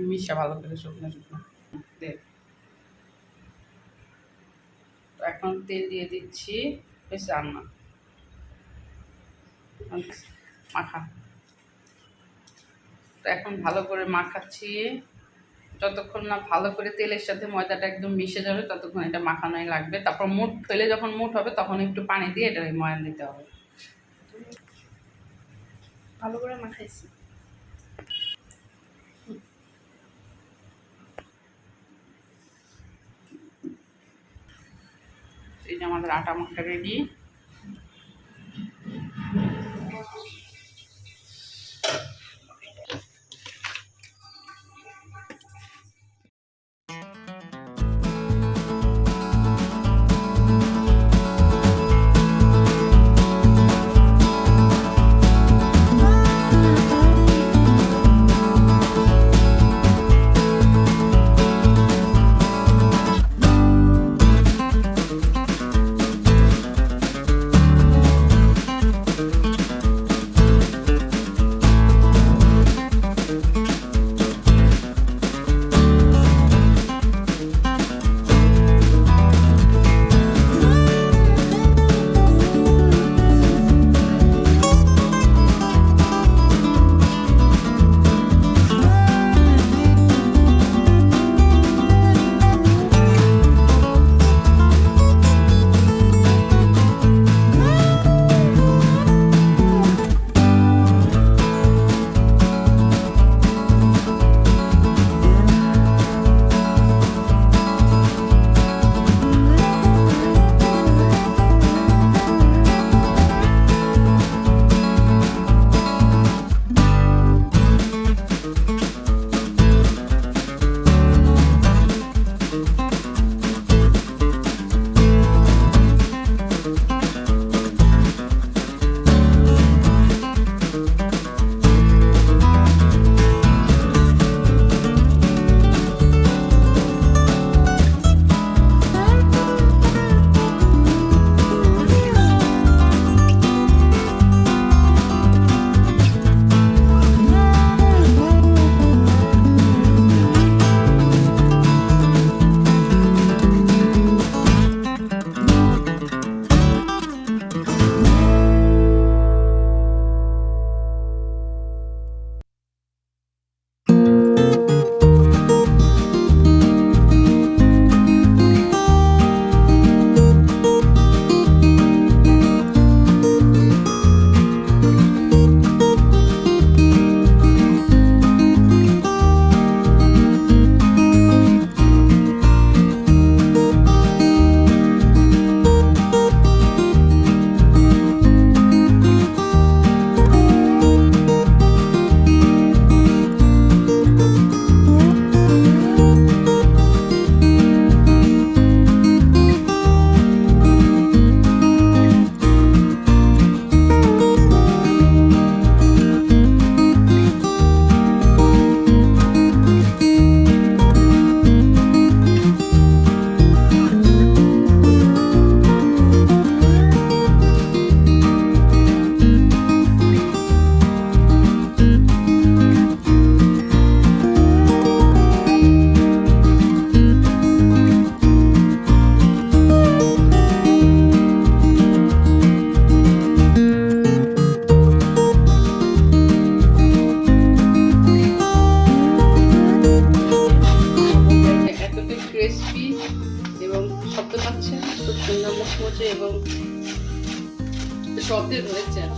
মিশা ভালো করে শুকনো শুকনো দে। এখন তেল দিয়ে দিচ্ছি, বেশ রান্না মাখা। তো এখন ভালো করে মাখাচ্ছি, যতক্ষণ না ভালো করে তেলের সাথে ময়দাটা একদম মিশে যাবে ততক্ষণ এটা মাখানোই লাগবে। তারপর মুঠ ফেলে যখন মুঠ হবে তখন একটু পানি দিয়ে এটা ময়ান দিতে হবে। ভালো করে মাখাইছি। এই যে আমাদের আটা মাখা রেডি। শব্দ পাচ্ছেন, খুব সুন্দর মুচমুচে এবং শব্দে ধরেছেন।